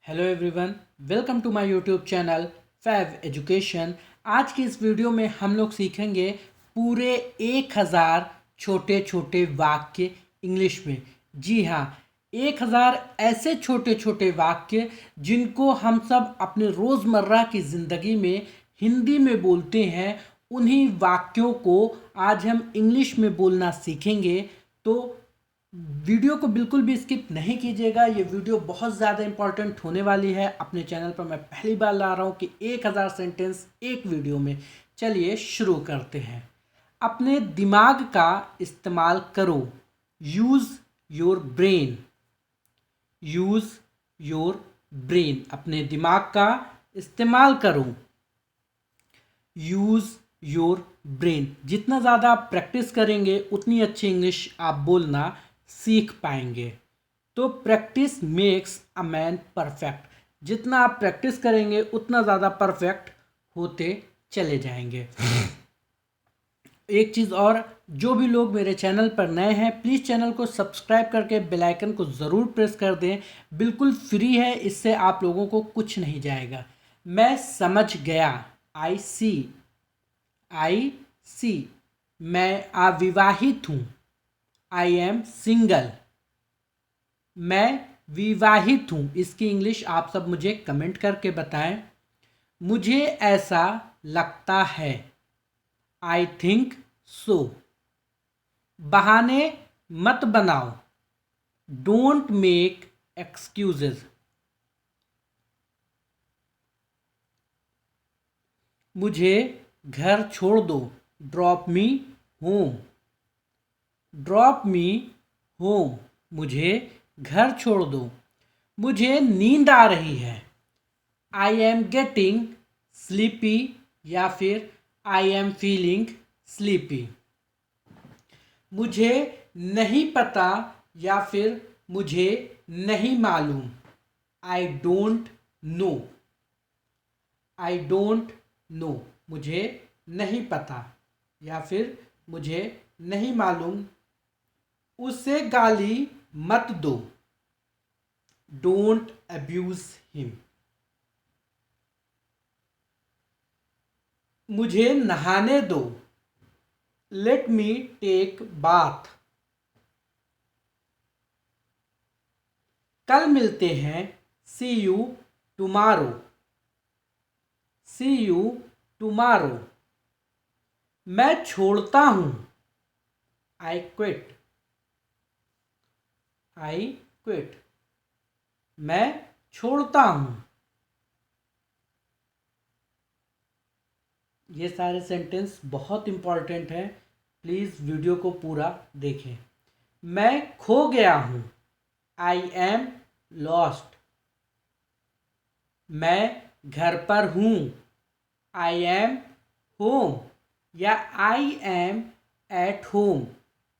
Hello everyone, welcome to my YouTube channel fav education. आज की इस वीडियो में हम लोग सीखेंगे पूरे 1000 छोटे छोटे वाक्य इंग्लिश में। जी हाँ, 1000 ऐसे छोटे छोटे वाक्य जिनको हम सब अपने रोज़मर्रा की ज़िंदगी में हिंदी में बोलते हैं। उन्हीं वाक्यों को आज हम इंग्लिश में बोलना सीखेंगे। तो वीडियो को बिल्कुल भी स्किप नहीं कीजिएगा। ये वीडियो बहुत ज़्यादा इंपॉर्टेंट होने वाली है। अपने चैनल पर मैं पहली बार ला रहा हूँ कि 1000 सेंटेंस एक वीडियो में। चलिए शुरू करते हैं। अपने दिमाग का इस्तेमाल करो। Use your brain. Use your brain. अपने दिमाग का इस्तेमाल करो। Use your brain. जितना ज़्यादा आप प्रैक्टिस करेंगे उतनी अच्छी इंग्लिश आप बोलना सीख पाएंगे। तो practice makes a man perfect. जितना आप प्रैक्टिस करेंगे उतना ज़्यादा परफेक्ट होते चले जाएंगे। एक चीज़ और, जो भी लोग मेरे चैनल पर नए हैं प्लीज़ चैनल को सब्सक्राइब करके बेल आइकन को ज़रूर प्रेस कर दें। बिल्कुल फ्री है, इससे आप लोगों को कुछ नहीं जाएगा। मैं समझ गया। आई सी। आई सी। मैं अविवाहित हूँ। I am single. मैं विवाहित हूँ। इसकी इंग्लिश आप सब मुझे कमेंट करके बताएं। मुझे ऐसा लगता है। I think so. बहाने मत बनाओ। Don't make excuses. मुझे घर छोड़ दो। Drop me home. Drop me home. मुझे घर छोड़ दो। मुझे नींद आ रही है। आई एम गेटिंग स्लीपी या फिर आई एम फीलिंग स्लीपी। मुझे नहीं पता या फिर मुझे नहीं मालूम। आई don't know. I don't no. मुझे नहीं पता या फिर मुझे नहीं मालूम। उसे गाली मत दो। Don't abuse him. मुझे नहाने दो। Let me take bath. कल मिलते हैं। See you tomorrow. See you tomorrow. मैं छोड़ता हूँ। I quit. I quit. मैं छोड़ता हूँ। ये सारे सेंटेंस बहुत इंपॉर्टेंट हैं, प्लीज़ वीडियो को पूरा देखें। मैं खो गया हूँ। I am lost. मैं घर पर हूँ। आई एम होम या I am at home.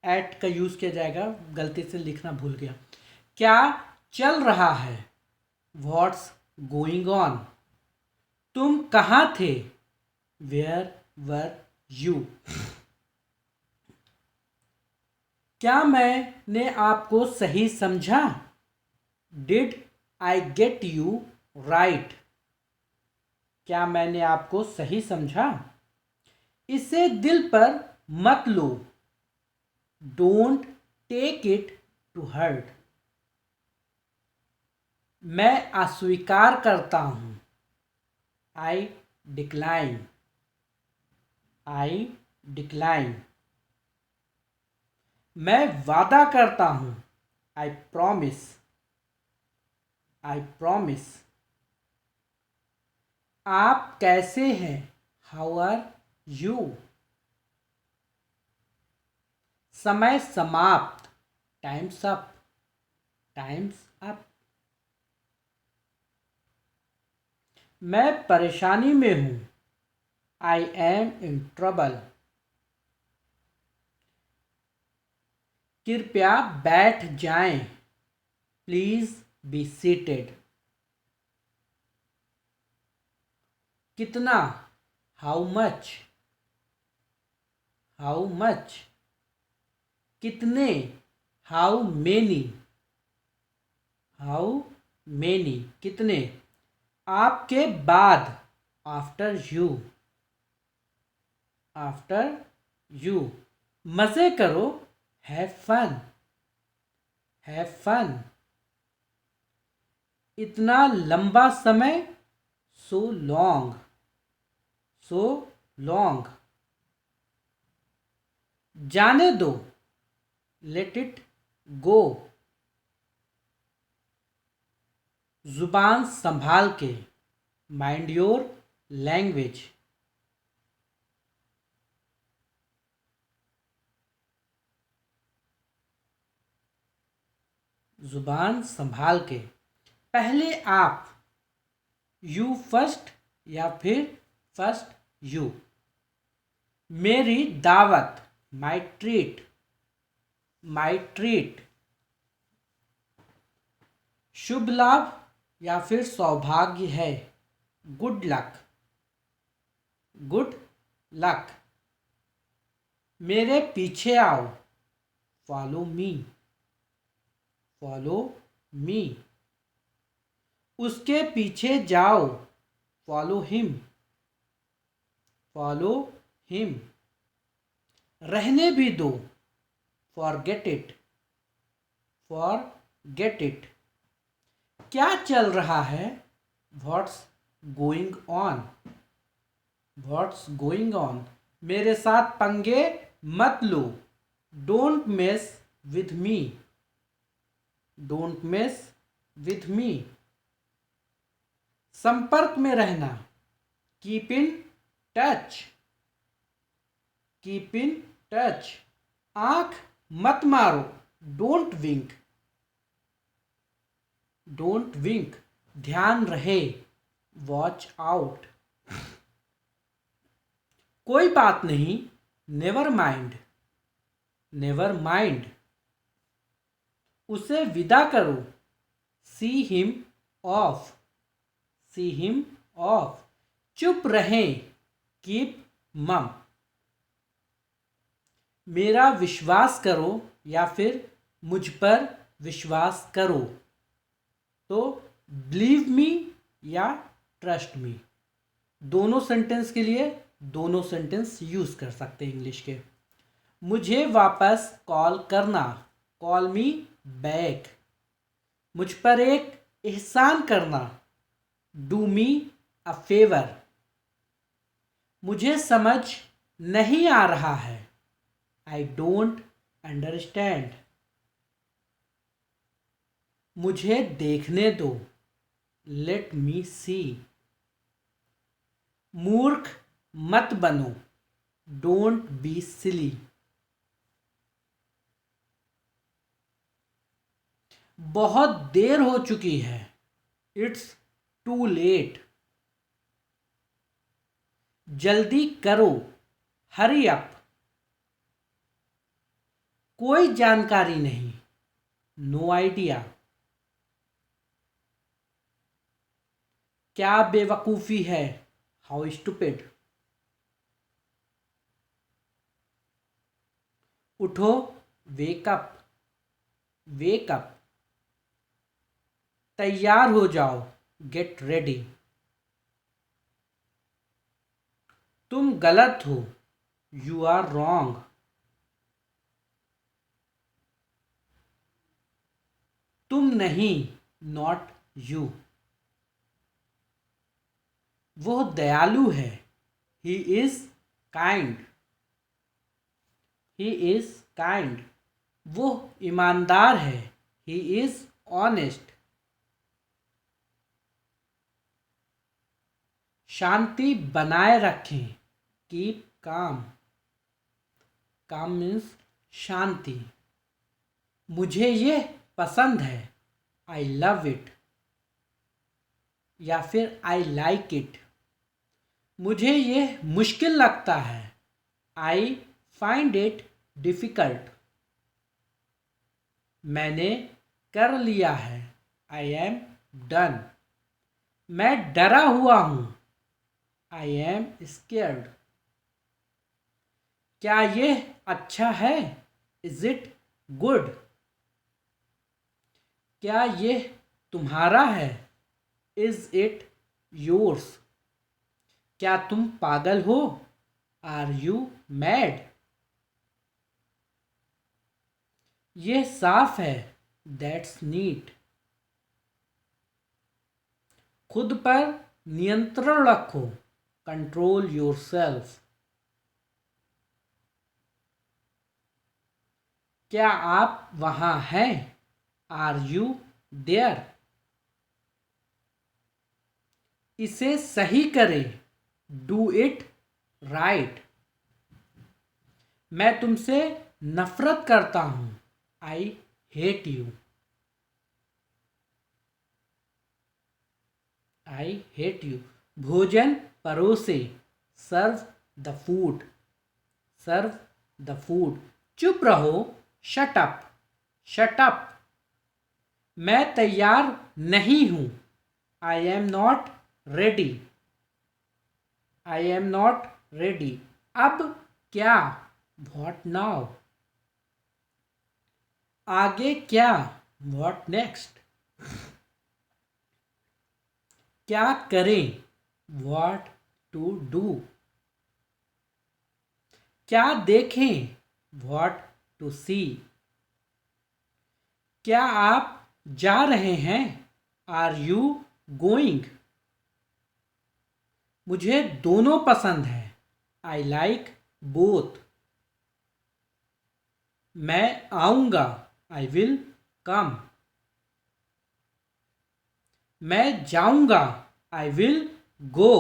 At का यूज़ किया जाएगा, गलती से लिखना भूल गया। क्या चल रहा है। What's going on. तुम कहाँ थे। Where were you. क्या मैंने आपको सही समझा। Did I get you right. क्या मैंने आपको सही समझा। इसे दिल पर मत लो। Don't take it to heart. मैं अस्वीकार करता हूँ। I decline. I decline. मैं वादा करता हूँ। I promise. I promise. आप कैसे हैं। How are you. समय समाप्त। Time's up. Time's up. मैं परेशानी में हूँ। I am in trouble. कृपया बैठ जाएं। Please be seated. कितना। How much. How much. कितने। How many. हाउ मेनी कितने, आपके बाद आफ्टर यू, आफ्टर यू, मजे करो हैव फन, हैव फन, इतना लंबा समय सो लॉन्ग, सो लॉन्ग, जाने दो लेट इट गो, जुबान संभाल के माइंड योर लैंग्वेज, जुबान संभाल के, पहले आप, यू फर्स्ट या फिर फर्स्ट यू, मेरी दावत माई ट्रीट, माई ट्रीट, शुभ लाभ या फिर सौभाग्य है, गुड लक, गुड लक, मेरे पीछे आओ फॉलो मी, फॉलो मी, उसके पीछे जाओ फॉलो हिम, फॉलो हिम, रहने भी दो फॉरगेट इट, फॉरगेट इट, क्या चल रहा है, what's going on, what's going on, मेरे साथ पंगे मत लो, don't mess with me, don't mess with me, संपर्क में रहना keep in touch, keep in touch, आंख मत मारो डोंट विंक, डोंट विंक, ध्यान रहे वॉच आउट, कोई बात नहीं नेवर माइंड, नेवर माइंड, उसे विदा करो see him of, see him of, चुप रहें कीप मम, मेरा विश्वास करो या फिर मुझ पर विश्वास करो, तो बिलीव मी या ट्रस्ट मी, दोनों सेंटेंस के लिए दोनों सेंटेंस यूज कर सकते हैं इंग्लिश के। मुझे वापस कॉल करना कॉल मी बैक, मुझ पर एक एहसान करना डू मी अ फेवर, मुझे समझ नहीं आ रहा है आई डोंट अंडरस्टैंड, मुझे देखने दो लेट मी सी, मूर्ख मत बनो डोंट बी सिली, बहुत देर हो चुकी है इट्स टू लेट, जल्दी करो हरी अप, कोई जानकारी नहीं नो आइडिया, क्या बेवकूफ़ी है हाउ स्टूपिड, उठो वेकअप, वेकअप, तैयार हो जाओ गेट रेडी, तुम गलत हो यू आर रॉन्ग, तुम नहीं नॉट यू, वो दयालु है he is kind, he is kind, वो ईमानदार है ही इज ऑनेस्ट, शांति बनाए रखें कीप काम, काम मीन्स शांति, मुझे ये पसंद है आई लव इट या फिर आई लाइक इट, मुझे ये मुश्किल लगता है आई फाइंड इट डिफ़िकल्ट, मैंने कर लिया है आई एम डन, मैं डरा हुआ हूँ आई एम स्केर्ड, क्या ये अच्छा है इज इट गुड, क्या ये तुम्हारा है। Is it yours? क्या तुम पागल हो? Are you mad? ये साफ है। That's neat. खुद पर नियंत्रण रखो। Control yourself. क्या आप वहां हैं? Are you there? इसे सही करें। Do it right. मैं तुमसे नफरत करता हूं। I hate you. I hate you. भोजन परोसे। Serve the food. Serve the food. चुप रहो। Shut up. Shut up. मैं तैयार नहीं हूं। I am not ready. I am not ready. अब क्या? What now? आगे क्या? What next? क्या करें? What to do? क्या देखें? What to see? क्या आप जा रहे हैं? Are you going? मुझे दोनों पसंद है। I like both. मैं आऊंगा। I will come. मैं जाऊंगा। I will go.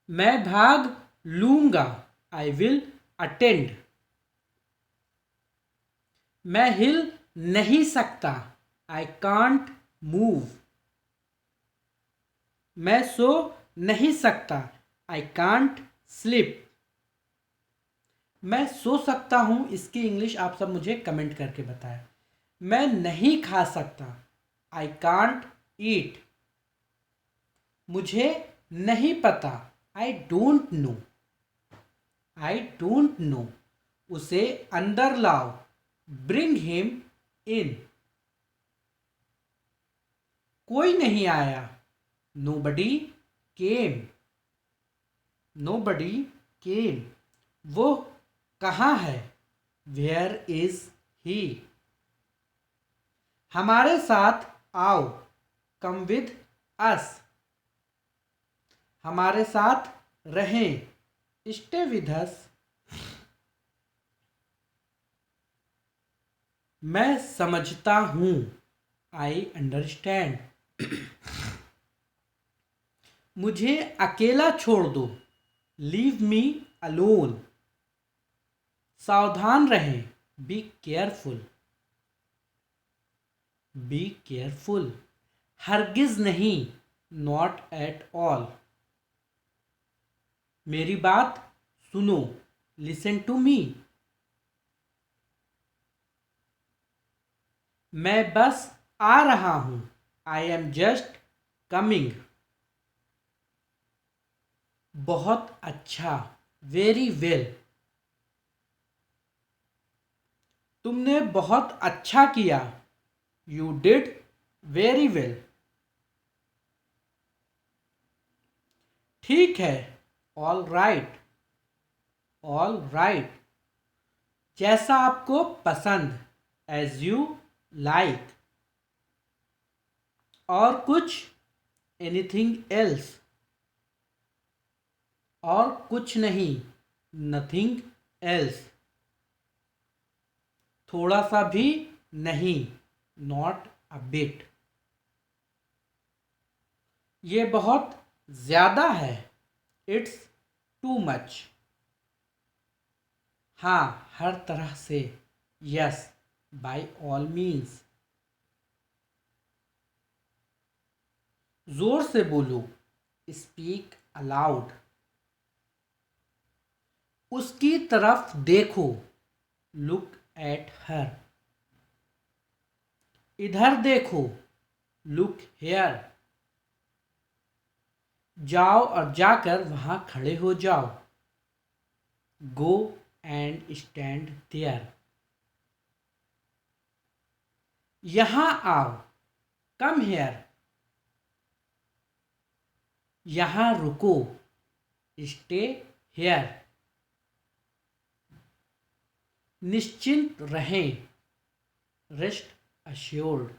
मैं भाग लूंगा। I will attend. मैं हिल नहीं सकता। I can't move. मैं सो नहीं सकता। I can't sleep. मैं सो सकता हूं, इसकी इंग्लिश आप सब मुझे कमेंट करके बताएं। मैं नहीं खा सकता। I can't eat. मुझे नहीं पता। I don't know. I don't know. उसे अंदर लाओ। Bring him in. कोई नहीं आया। Nobody came. Nobody came. वो कहाँ है? Where is he? हमारे साथ आओ। Come with us. हमारे साथ रहें। Stay with us. मैं समझता हूं। I understand. मुझे अकेला छोड़ दो। Leave me alone. सावधान रहें। Be careful. Be careful. हरगिज नहीं। Not at all. मेरी बात सुनो। Listen to me. मैं बस आ रहा हूं। I am just coming. बहुत अच्छा। Very well. तुमने बहुत अच्छा किया। You did very well. ठीक है। All right. All right. जैसा आपको पसंद। As you like. और कुछ? Anything else? और कुछ नहीं। Nothing else. थोड़ा सा भी नहीं। Not a bit. ये बहुत ज्यादा है। It's too much. हाँ, हर तरह से। Yes, by all means. जोर से बोलो। Speak aloud. उसकी तरफ देखो। Look at her. इधर देखो। Look here. जाओ और जाकर वहां खड़े हो जाओ। Go and stand there. यहाँ आओ, कम हेयर। यहाँ रुको, स्टे हेयर। निश्चिंत रहें, रेस्ट अश्योर्ड।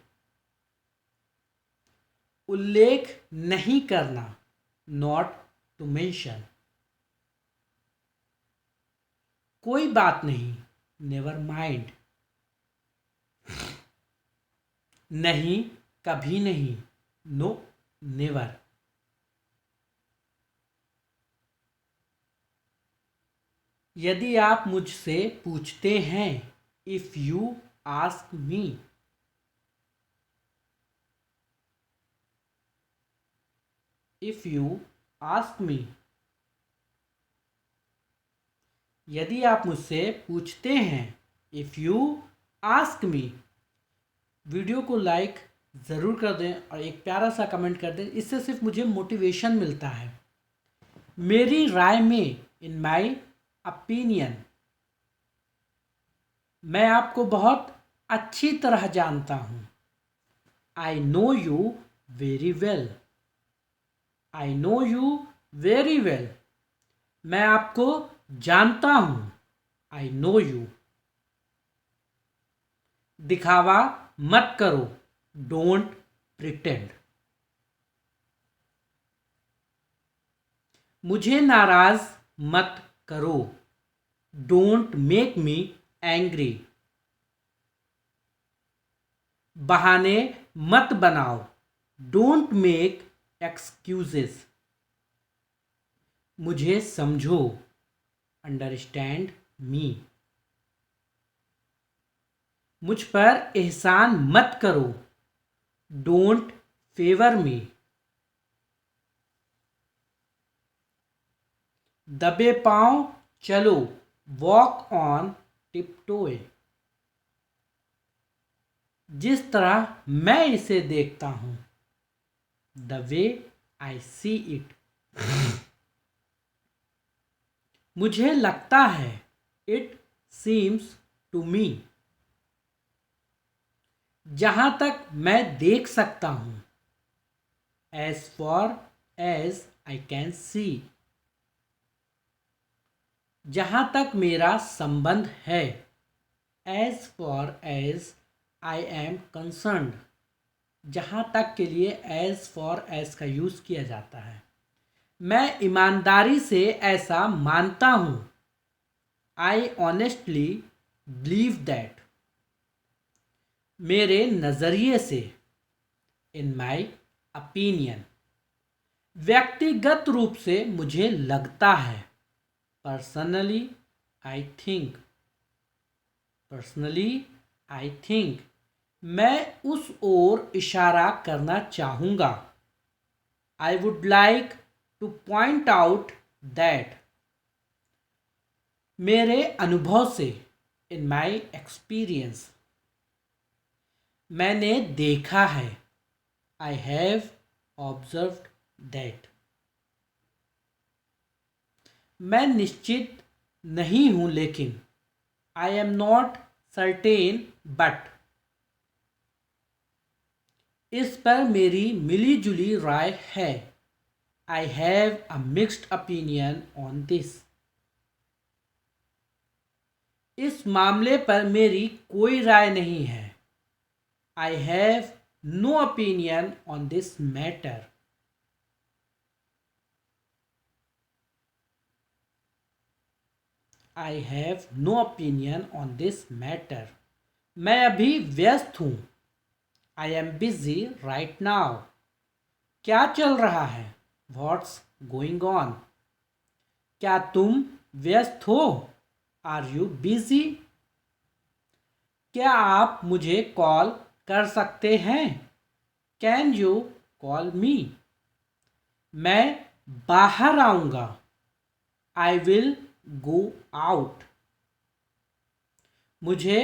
उल्लेख नहीं करना, नॉट टू मेंशन। कोई बात नहीं, नेवर माइंड। नहीं, कभी नहीं, नो नेवर। यदि आप मुझसे पूछते हैं, if you ask me. If you ask me. यदि आप मुझसे पूछते हैं, if you ask me. Video को लाइक ज़रूर कर दें और एक प्यारा सा कमेंट कर दें, इससे सिर्फ मुझे मोटिवेशन मिलता है। मेरी राय में, इन माई ओपिनियन। मैं आपको बहुत अच्छी तरह जानता हूँ। I know you very well. I know you very well. मैं आपको जानता हूँ। I know you. दिखावा मत करो, डोंट प्रिटेंड। मुझे नाराज मत करो, डोंट मेक मी एंग्री। बहाने मत बनाओ, डोंट मेक एक्सक्यूजेस। मुझे समझो, अंडरस्टैंड मी। मुझ पर एहसान मत करो, डोंट फेवर मी। दबे पांव चलो, वॉक ऑन टिपटोए। जिस तरह मैं इसे देखता हूं, the way I see it. मुझे लगता है, इट सीम्स टू मी। जहां तक मैं देख सकता हूं, as far as I can see. जहां तक मेरा संबंध है, as far as I am concerned. जहां तक के लिए एज फॉर एज का यूज किया जाता है। मैं ईमानदारी से ऐसा मानता हूं, आई ऑनेस्टली बिलीव दैट। मेरे नज़रिए से, इन माई ओपिनियन। व्यक्तिगत रूप से मुझे लगता है, personally I think. Personally I think. मैं उस ओर इशारा करना चाहूँगा, I would like two point out that. मेरे अनुभव से, इन माई एक्सपीरियंस। मैंने देखा है, आई हैव ऑब्जर्व्ड दैट। मैं निश्चित नहीं हूं लेकिन, I am not certain but. इस पर मेरी मिली जुली राय है, I have a mixed opinion on this. इस मामले पर मेरी कोई राय नहीं है, I have no opinion on this matter. I have no opinion on this matter. मैं अभी व्यस्त हूँ, I am busy right now. क्या चल रहा है, व्हाट्स गोइंग ऑन। क्या तुम व्यस्त हो, आर यू बिजी। क्या आप मुझे कॉल कर सकते हैं, कैन यू कॉल मी। मैं बाहर आऊँगा, आई विल गो आउट। मुझे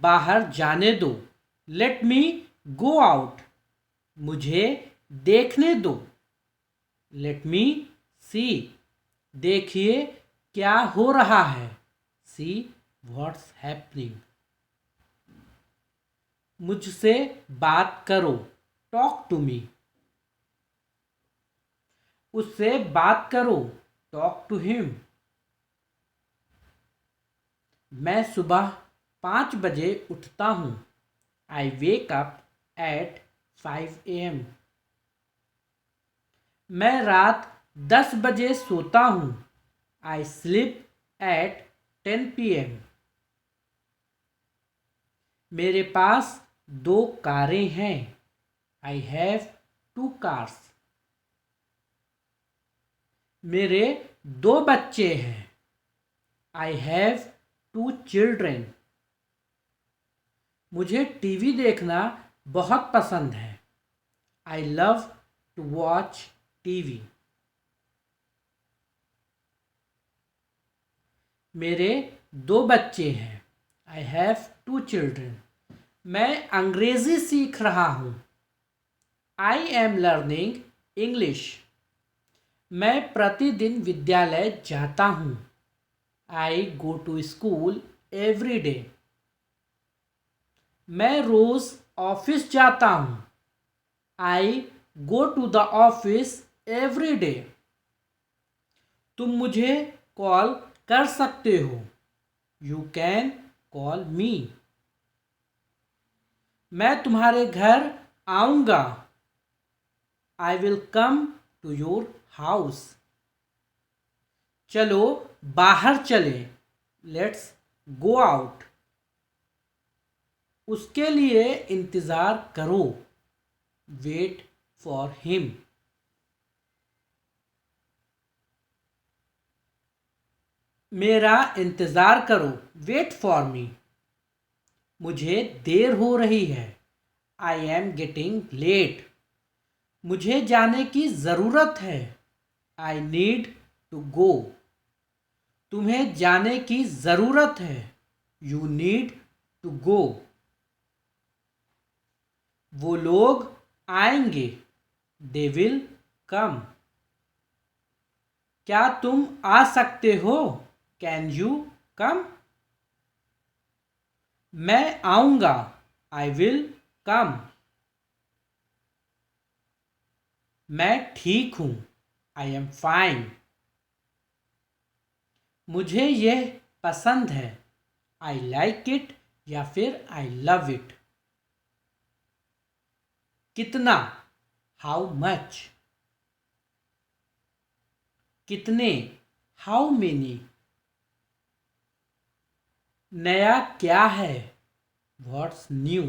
बाहर जाने दो, लेट मी गो आउट। मुझे देखने दो, लेट मी सी। देखिए क्या हो रहा है, सी व्हाट्स हैपनिंग। मुझसे बात करो, टॉक टू मी। उससे बात करो, टॉक टू हिम। मैं सुबह 5 बजे उठता हूँ, I wake up at 5 AM। मैं रात 10 बजे सोता हूँ, आई स्लीप एट 10 PM। मेरे पास 2 कारें हैं, आई हैव 2 कार्स। मेरे 2 बच्चे हैं, आई हैव 2 चिल्ड्रेन। मुझे टीवी देखना बहुत पसंद है, I love to watch TV. मेरे 2 बच्चे हैं, आई हैव 2 चिल्ड्रेन। मैं अंग्रेज़ी सीख रहा हूँ, आई एम लर्निंग इंग्लिश। मैं प्रतिदिन विद्यालय जाता हूँ, I go to school every day. मैं रोज़ ऑफिस जाता हूँ, I go to the office every day. तुम मुझे कॉल कर सकते हो, यू कैन कॉल मी। मैं तुम्हारे घर आऊँगा, I will come to your house. चलो बाहर चलें, लेट्स गो आउट। उसके लिए इंतज़ार करो, वेट फॉर हिम। मेरा इंतज़ार करो, वेट फॉर मी। मुझे देर हो रही है, आई एम गेटिंग लेट। मुझे जाने की ज़रूरत है, आई नीड टू गो। तुम्हें जाने की ज़रूरत है, यू नीड टू गो। वो लोग आएंगे, दे विल कम। क्या तुम आ सकते हो, कैन यू कम। मैं आऊँगा, आई विल कम। मैं ठीक हूँ, आई एम फाइन। मुझे यह पसंद है, आई लाइक इट या फिर आई लव इट। कितना, हाउ मच। कितने, हाउ मेनी। नया क्या है, व्हाट्स न्यू।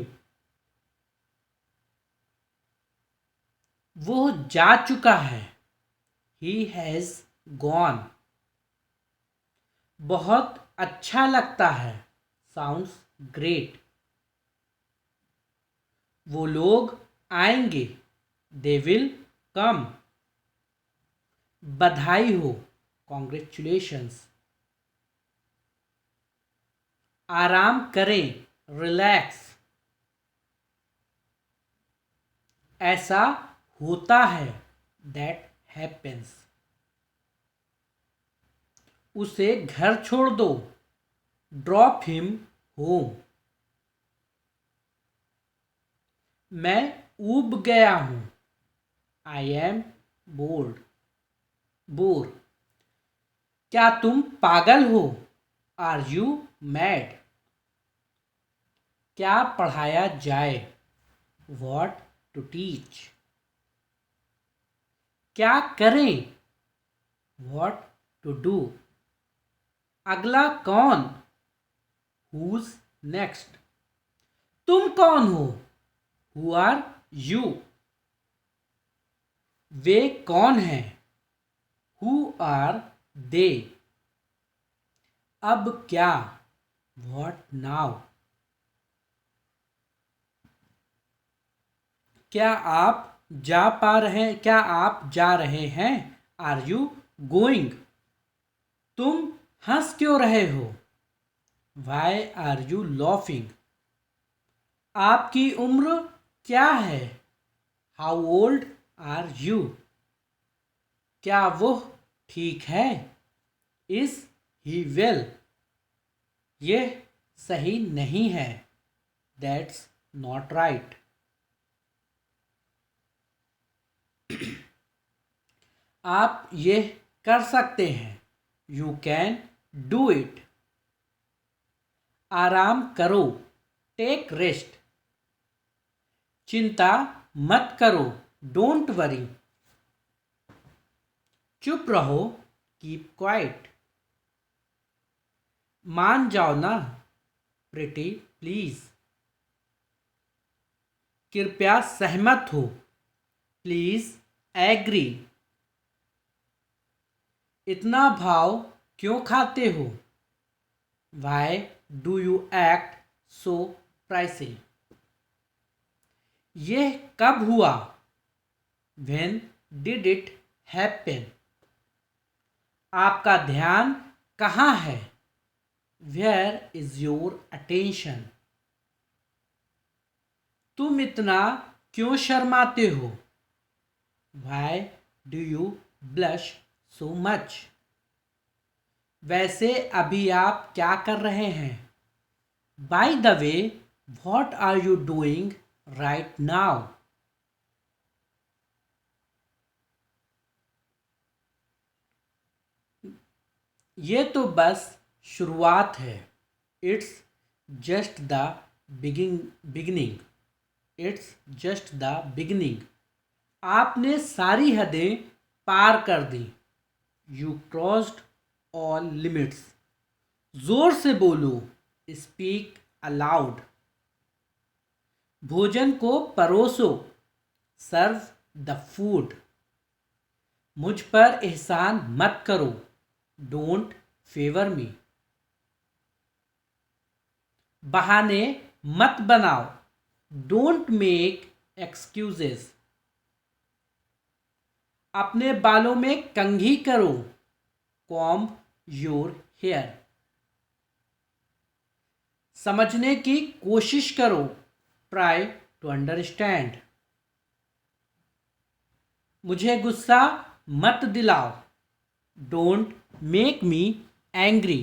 वो जा चुका है, ही हैज़ गॉन। बहुत अच्छा लगता है, साउंड्स ग्रेट। वो लोग आएंगे, दे विल कम। बधाई हो, कॉन्ग्रेचुलेशंस। आराम करें, रिलैक्स। ऐसा होता है, दैट हैपेंस। उसे घर छोड़ दो, ड्रॉप हिम होम। मैं ऊब गया हूँ, आई एम बोर्ड, बोर। क्या तुम पागल हो, आर यू मैड। क्या पढ़ाया जाए, व्हाट टू टीच। क्या करें, व्हाट टू डू। अगला कौन, हुज नेक्स्ट। तुम कौन हो, हु आर यू। वे कौन हैं, हु आर दे। अब क्या, व्हाट नाउ। क्या आप जा रहे हैं, आर यू गोइंग। तुम हंस क्यों रहे हो, वाई आर यू लॉफिंग। आपकी उम्र क्या है, हाउ ओल्ड आर यू। क्या वो ठीक है, इज ही वेल। यह सही नहीं है, दैट्स नॉट राइट। आप ये कर सकते हैं, यू कैन डू इट। आराम करो, टेक रेस्ट। चिंता मत करो, डोंट वरी। चुप रहो, कीप क्वाइट। मान जाओ ना, प्रिटी प्लीज। कृपया सहमत हो, प्लीज एग्री। इतना भाव क्यों खाते हो, why do you act so pricey. यह कब हुआ, व्हेन डिड इट हैपन। आपका ध्यान कहाँ है, वेयर इज योर अटेंशन। तुम इतना क्यों शर्माते हो, why do you blush so much. वैसे अभी आप क्या कर रहे हैं, by the way what are you doing right now. ये तो बस शुरुआत है, it's just the beginning. It's just the beginning. आपने सारी हदें पार कर दी, यू क्रॉस्ड ऑल लिमिट्स। जोर से बोलो, स्पीक अलाउड। भोजन को परोसो, सर्व द फूड। मुझ पर एहसान मत करो, डोंट फेवर मी। बहाने मत बनाओ, डोंट मेक एक्सक्यूजेस। अपने बालों में कंघी करो, कॉम्ब योर हेयर। समझने की कोशिश करो, ट्राई टू अंडरस्टैंड। मुझे गुस्सा मत दिलाओ, डोंट मेक मी एंग्री।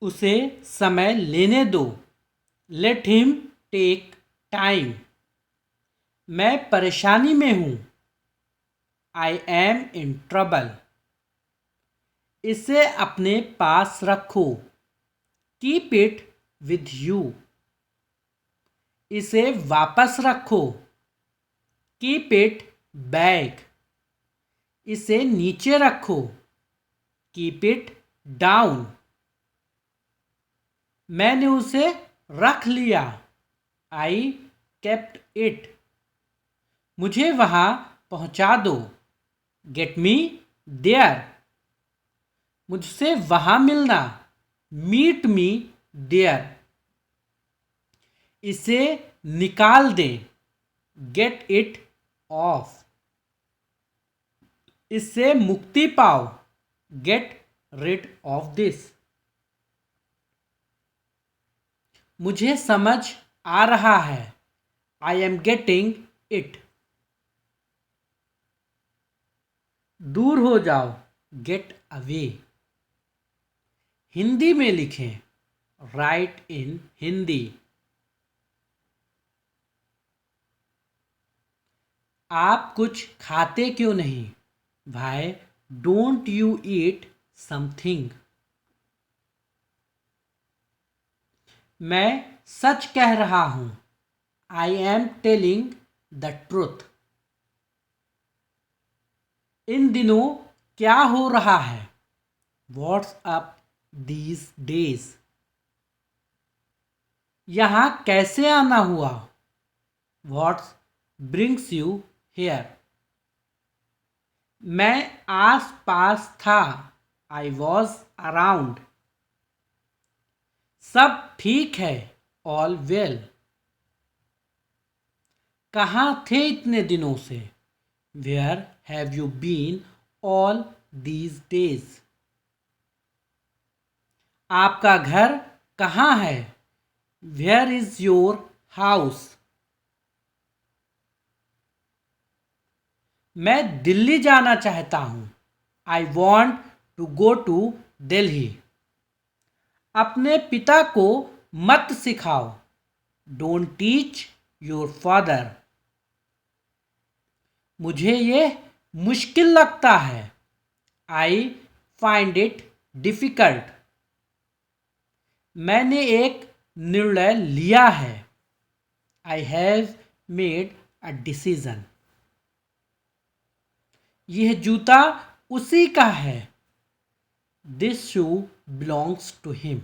उसे समय लेने दो, लेट हिम टेक टाइम। मैं परेशानी में हूं, आई एम इन ट्रबल। इसे अपने पास रखो, कीप इट विथ यू। इसे वापस रखो, कीप इट बैक। इसे नीचे रखो, कीप इट डाउन। मैंने उसे रख लिया, आई केप्ट इट। मुझे वहां पहुंचा दो, गेट मी देयर। मुझसे वहां मिलना, मीट मी देयर। इसे निकाल दें, गेट इट ऑफ। इससे मुक्ति पाओ, गेट रिड ऑफ दिस। मुझे समझ आ रहा है, आई एम गेटिंग इट। दूर हो जाओ, गेट अवे। हिंदी में लिखें, राइट इन हिंदी। आप कुछ खाते क्यों नहीं, भाई डोंट यू ईट समथिंग। मैं सच कह रहा हूं, I am telling the truth. इन दिनों क्या हो रहा है, व्हाट्स अप दीज डेज। यहां कैसे आना हुआ, व्हाट्स ब्रिंग्स यू हेयर। मैं आस पास था, आई वॉज अराउंड। सब ठीक है, ऑल वेल। कहाँ थे इतने दिनों से, where have you been all these days. आपका घर कहाँ है, वेयर इज योर हाउस। मैं दिल्ली जाना चाहता हूँ, I want to go to Delhi. अपने पिता को मत सिखाओ, डोंट टीच योर फादर। मुझे ये मुश्किल लगता है, आई फाइंड इट डिफ़िकल्ट। मैंने एक निर्णय लिया है, I have made a decision. यह जूता उसी का है, this shoe belongs to him.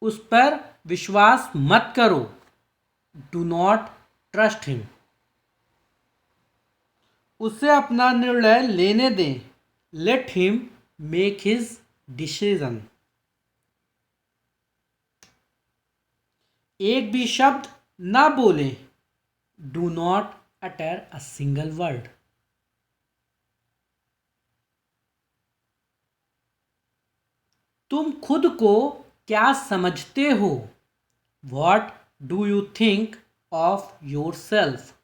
उस पर विश्वास मत करो, डू नॉट ट्रस्ट हिम। उसे अपना निर्णय लेने दें, let him make his decision. एक भी शब्द ना बोलें, do not utter a single word. तुम खुद को क्या समझते हो, what do you think of yourself.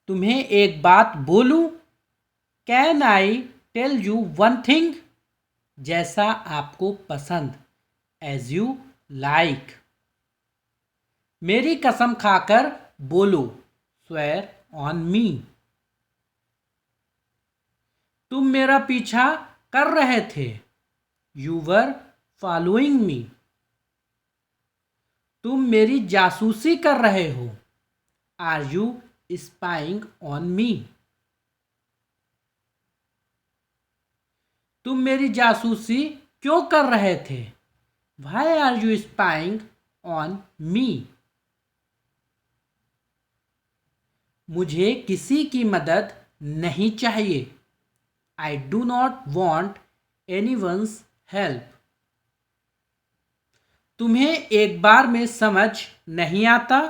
तुम्हें एक बात बोलूं, can I tell you one thing. जैसा आपको पसंद, एज यू लाइक। मेरी कसम खाकर बोलो, स्वेयर ऑन मी। तुम मेरा पीछा कर रहे थे, यू वर फॉलोइंग मी। तुम मेरी जासूसी कर रहे हो, are you spying on me. तुम मेरी जासूसी क्यों कर रहे थे, why are you spying on me. मुझे किसी की मदद नहीं चाहिए, I do not want anyone's help. तुम्हें एक बार में समझ नहीं आता,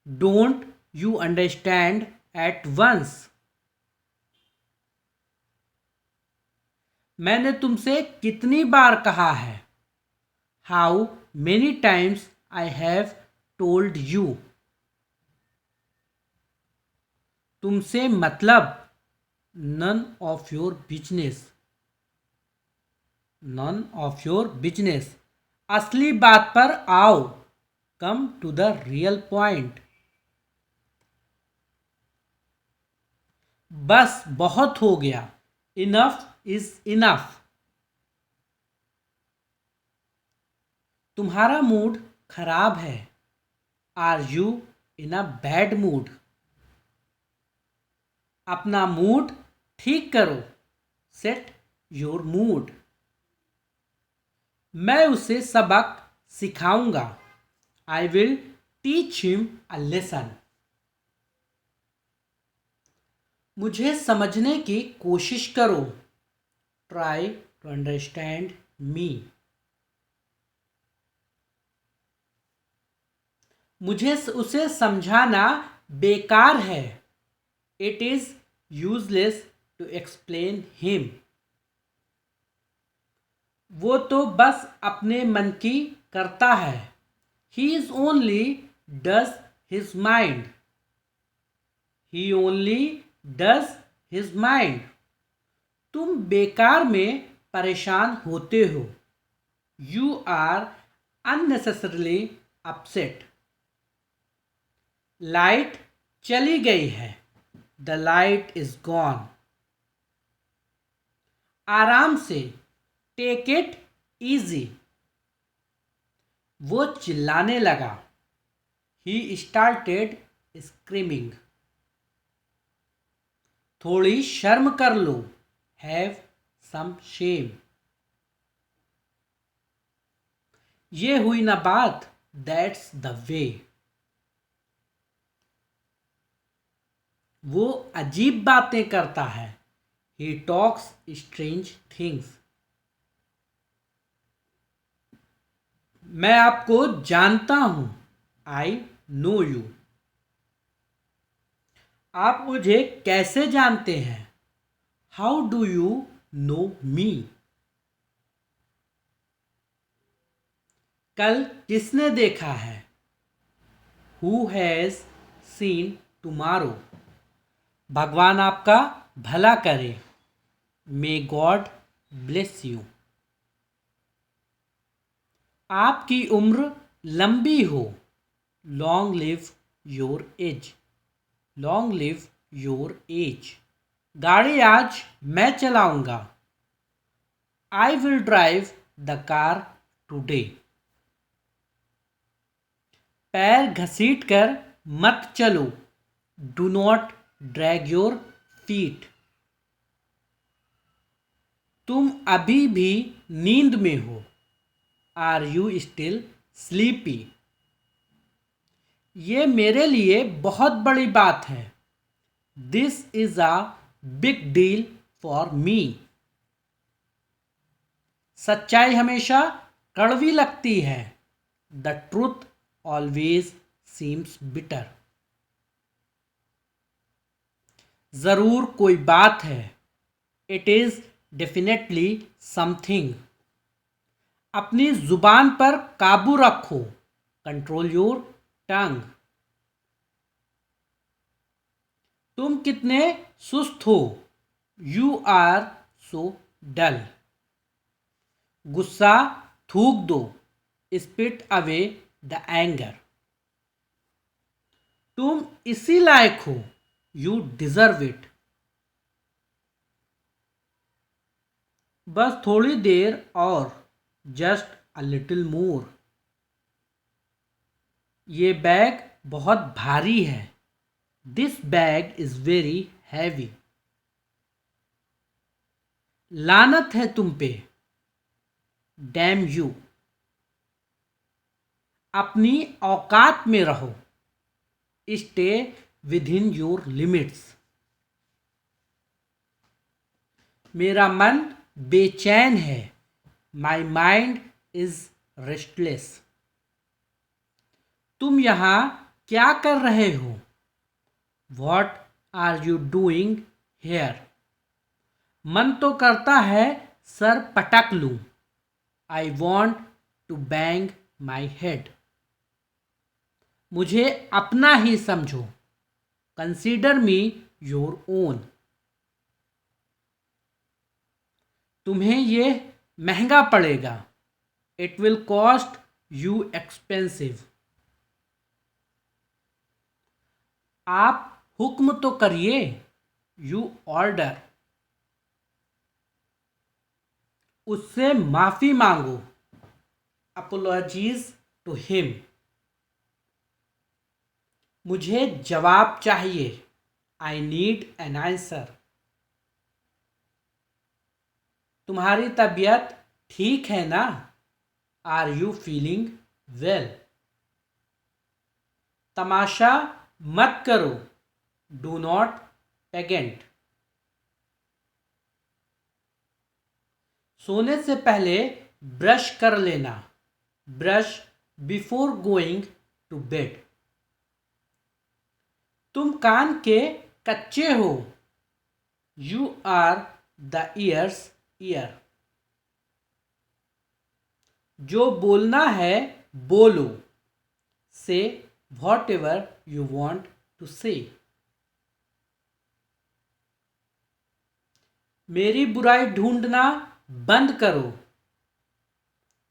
don't you understand at once. मैंने तुमसे कितनी बार कहा है, how many times I have told you. तुमसे मतलब, none of your business. None of your business. असली बात पर आओ, come to the real point. बस बहुत हो गया, इनफ इज इनफ। तुम्हारा मूड खराब है, are you in a bad mood. अपना मूड ठीक करो, सेट योर मूड। मैं उसे सबक सिखाऊंगा, I will teach him a lesson. मुझे समझने की कोशिश करो, ट्राई टू अंडरस्टैंड मी। मुझे उसे समझाना बेकार है, it is useless to explain him. वो तो बस अपने मन की करता है, he is only does his mind. He only does his mind. तुम बेकार में परेशान होते हो, you are unnecessarily upset. Light चली गई है, द लाइट इज गॉन। आराम से, टेक इट इजी। वो चिल्लाने लगा, ही स्टार्टेड स्क्रीमिंग। थोड़ी शर्म कर लो, हैव सम शेम। ये हुई ना बात, दैट्स द वे। वो अजीब बातें करता है, ही टॉक्स स्ट्रेंज थिंग्स। मैं आपको जानता हूं, आई नो यू। आप मुझे कैसे जानते हैं, हाउ डू यू नो मी। कल किसने देखा है, हु हैज सीन टुमारो। भगवान आपका भला करे। May God bless you. आपकी उम्र लंबी हो, long live your age. Long live your age. गाड़ी आज मैं चलाऊंगा, I will drive the car today. पैर घसीट कर मत चलो, do not drag your feet. तुम अभी भी नींद में हो, आर यू स्टिल स्लीपी। ये मेरे लिए बहुत बड़ी बात है, this is a big deal for me. सच्चाई हमेशा कड़वी लगती है, the truth always seems bitter. जरूर कोई बात है, इट इज डेफिनेटली समथिंग। अपनी जुबान पर काबू रखो, कंट्रोल योर टंग। तुम कितने सुस्त हो, यू आर सो डल। गुस्सा थूक दो, स्पिट अवे द एंगर। तुम इसी लायक हो, यू डिजर्व इट। बस थोड़ी देर और, जस्ट अ लिटिल मोर। ये बैग बहुत भारी है, this bag is very heavy. लानत है तुम पे, डैम यू। अपनी औकात में रहो, stay with in your limits. मेरा मन बेचैन है, माई माइंड इज रेस्टलेस। तुम यहां क्या कर रहे हो, what are you doing here. मन तो करता है सर पटक लूं, I want to bang my head. मुझे अपना ही समझो, कंसीडर मी योर ओन। तुम्हें यह महंगा पड़ेगा, it will cost you expensive. आप हुक्म तो करिए, यू ऑर्डर। उससे माफी मांगो, अपोलॉजीज टू हिम। मुझे जवाब चाहिए, आई नीड एन आंसर। तुम्हारी तबीयत ठीक है ना, आर यू फीलिंग वेल। तमाशा मत करो, डू नॉट पेगेंट। सोने से पहले ब्रश कर लेना, brush before going to bed. तुम कान के कच्चे हो, you are the ears ear. जो बोलना है बोलो, say whatever you want to say. मेरी बुराई ढूंढना बंद करो,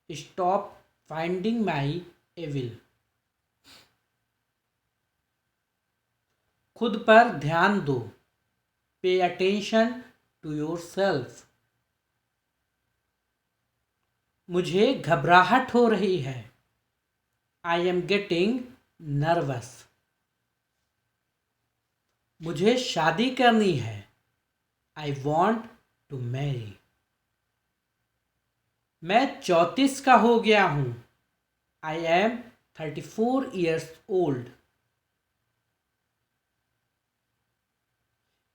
स्टॉप फाइंडिंग माई एविल। खुद पर ध्यान दो, pay attention to your self. मुझे घबराहट हो रही है, आई एम गेटिंग नर्वस। मुझे शादी करनी है, आई वॉन्ट टू मैरी। मैं 34 का हो गया हूं, आई एम 34 ईयर्स ओल्ड।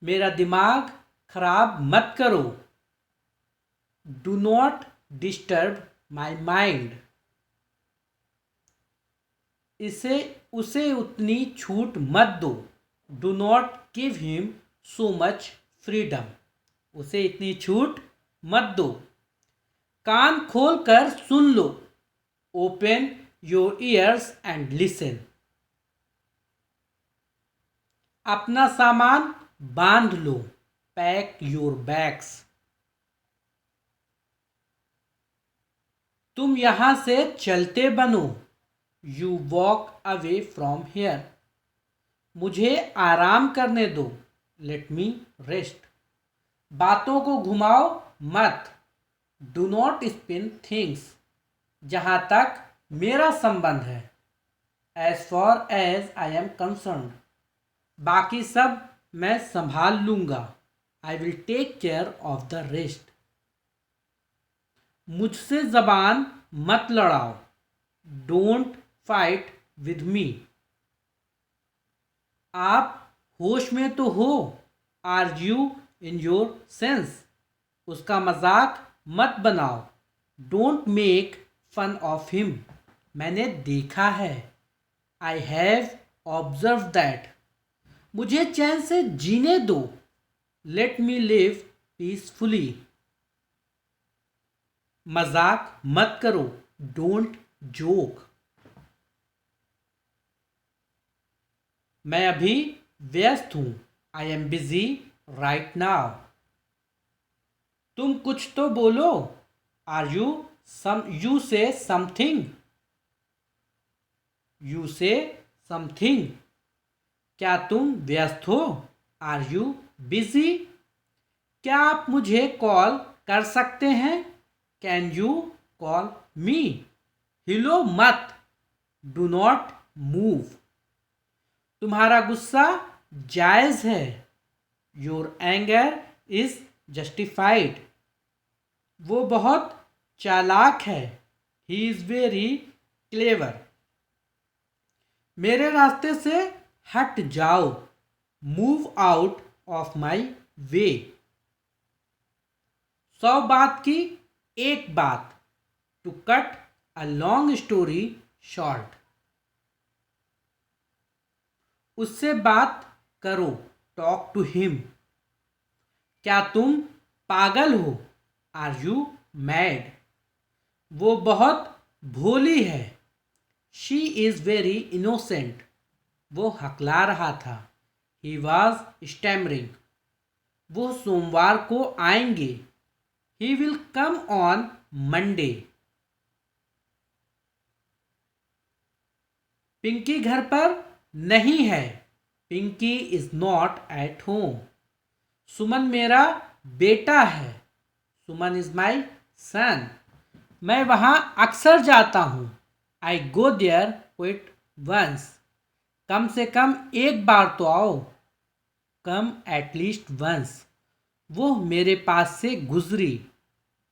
मेरा दिमाग खराब मत करो, do not disturb my mind. इसे उसे उतनी छूट मत दो, do not give him so much freedom. उसे इतनी छूट मत दो। कान खोल कर सुन लो, open your ears and listen. अपना सामान बांध लो, पैक योर बैग्स। तुम यहाँ से चलते बनो। You walk away from here. मुझे आराम करने दो। Let me rest. बातों को घुमाओ मत। Do not spin things. जहाँ तक मेरा संबंध है। As far as I am concerned. बाकी सब मैं संभाल लूँगा। I will take care of the rest. मुझसे जबान मत लड़ाओ। Don't fight with me. आप होश में तो हो। Are you in your sense. उसका मजाक मत बनाओ। Don't make fun of him. मैंने देखा है। I have observe that. मुझे चैन से जीने दो। Let me live peacefully. मजाक मत करो। Don't joke. मैं अभी व्यस्त हूं। I am busy right now. तुम कुछ तो बोलो। Are you say something. You say something. क्या तुम व्यस्त हो। Are you busy. क्या आप मुझे कॉल कर सकते हैं। Can you call me. हिलो मत। Do not move. तुम्हारा गुस्सा जायज है। Your anger is justified. वो बहुत चालाक है। He is very clever. मेरे रास्ते से हट जाओ। Move out of my way. 100 बात की एक बात। To cut a long story short. उससे बात करो। Talk to him. क्या तुम पागल हो। Are you mad. वो बहुत भोली है। She is very innocent. वो हकला रहा था। He was stammering. वो सोमवार को आएंगे। He will come on Monday. Pinky घर पर नहीं है। Pinky is not at home. Suman मेरा बेटा है। Suman is my son. मैं वहाँ अक्सर जाता हूँ। I go there quite once. कम से कम एक बार तो आओ। Come at least once. वो मेरे पास से गुजरी।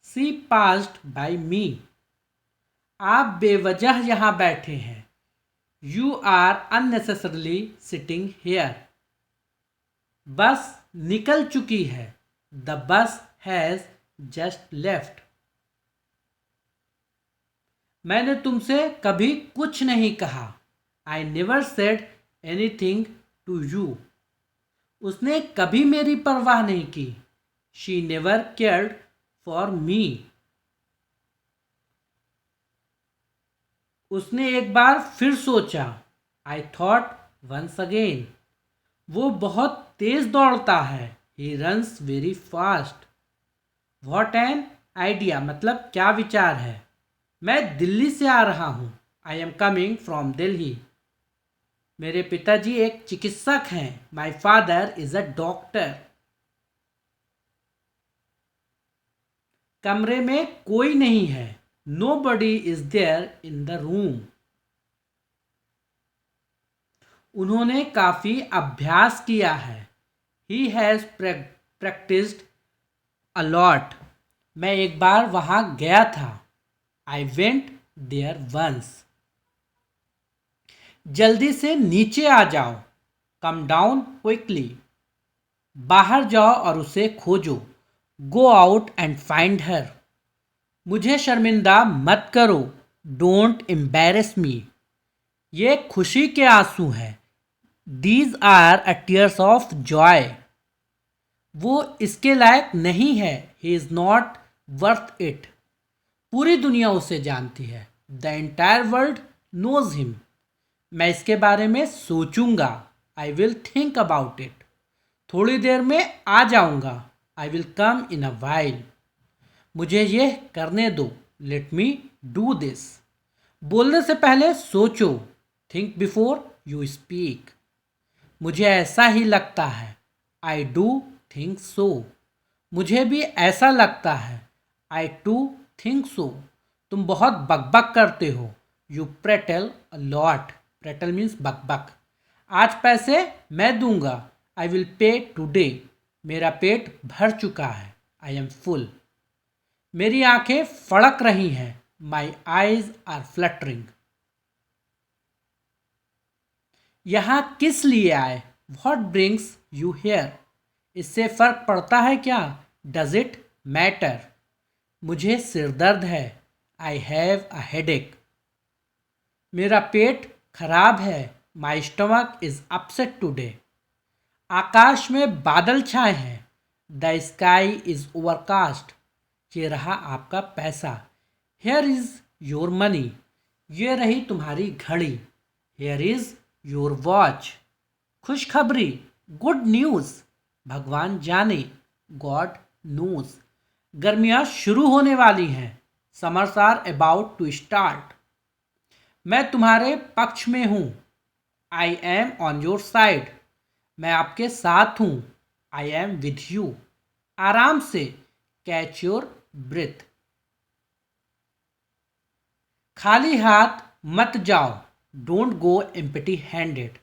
She passed by me. आप बेवजह यहाँ बैठे हैं। You are unnecessarily sitting here. बस निकल चुकी है। The bus has just left. मैंने तुमसे कभी कुछ नहीं कहा। I never said anything to you. उसने कभी मेरी परवाह नहीं की। She never cared for me. उसने एक बार फिर सोचा। I thought once again. वो बहुत तेज दौड़ता है। He runs very fast. What an idea मतलब क्या विचार है। मैं दिल्ली से आ रहा हूँ। I am coming from Delhi. मेरे पिताजी एक चिकित्सक हैं। My father is a doctor. कमरे में कोई नहीं है। Nobody is there in the room. उन्होंने काफी अभ्यास किया है। He has practised a lot. मैं एक बार वहां गया था। I went there once. जल्दी से नीचे आ जाओ। Come down quickly. बाहर जाओ और उसे खोजो। Go out and find her. मुझे शर्मिंदा मत करो। Don't embarrass me. ये खुशी के आंसू हैं। These are a tears of joy. वो इसके लायक नहीं है। He is not worth it. पूरी दुनिया उसे जानती है। The entire world knows him. मैं इसके बारे में सोचूंगा। I will think about it. थोड़ी देर में आ जाऊंगा। I will come in a while. मुझे ये करने दो। Let me do this. बोलने से पहले सोचो, थिंक बिफोर यू स्पीक। मुझे ऐसा ही लगता है, आई डू थिंक सो। मुझे भी ऐसा लगता है, आई टू थिंक सो। तुम बहुत बकबक करते हो, you prattle a lot. Petrol means बकबक। आज पैसे मैं दूंगा, आई विल पे टुडे। मेरा पेट भर चुका है, आई एम फुल। मेरी आंखें फड़क रही हैं, माई आईज आर फ्लटरिंग। यहाँ किस लिए आए, वॉट ब्रिंग्स यू हेयर। इससे फर्क पड़ता है क्या, डज इट मैटर। मुझे सिर दर्द है, आई हैव अ हेडेक। मेरा पेट खराब है, my stomach is upset today. आकाश में बादल छाए हैं, द स्काई इज ओवरकास्ट। ये रहा आपका पैसा, हेयर इज योर मनी। ये रही तुम्हारी घड़ी, हेयर इज योर वॉच। खुशखबरी, गुड न्यूज़। भगवान जाने, गॉड नोज। गर्मियाँ शुरू होने वाली हैं, summers are about to start. मैं तुम्हारे पक्ष में हूँ, I am on your side. मैं आपके साथ हूँ, आई एम विथ यू। आराम से, कैच योर ब्रेथ। खाली हाथ मत जाओ, डोंट गो एम्प्टी हैंडेड।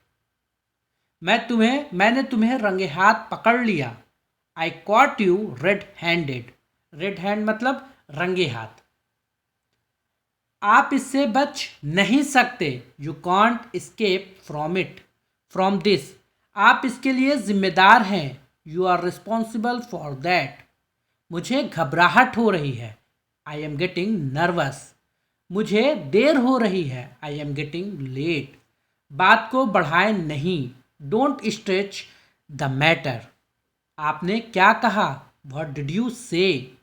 मैंने तुम्हें रंगे हाथ पकड़ लिया, I caught you red handed. Red hand मतलब रंगे हाथ। आप इससे बच नहीं सकते, you can't escape from it, from this. आप इसके लिए जिम्मेदार हैं, you are responsible for that. मुझे घबराहट हो रही है, आई एम गेटिंग नर्वस। मुझे देर हो रही है, आई एम गेटिंग लेट। बात को बढ़ाए नहीं, डोंट स्ट्रेच द मैटर। आपने क्या कहा, व्हाट डिड यू से।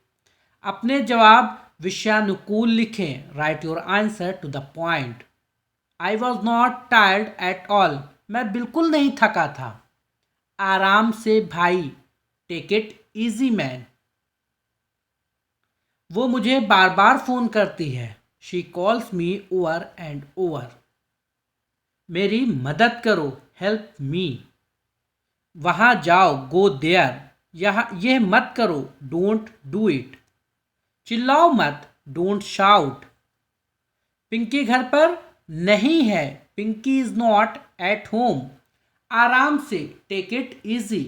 अपने जवाब विषयानुकूल लिखें, write your answer to the point. I was not tired at all. मैं बिल्कुल नहीं थका था। आराम से भाई, टेक इट इजी मैन। वो मुझे बार बार फ़ोन करती है, she calls me over and over. मेरी मदद करो, हेल्प मी। वहाँ जाओ, गो देयर। यह मत करो, डोंट डू इट। चिल्लाओ मत, डोंट शाउट। पिंकी घर पर नहीं है, Pinky is not at home. आराम से, टेक इट इजी।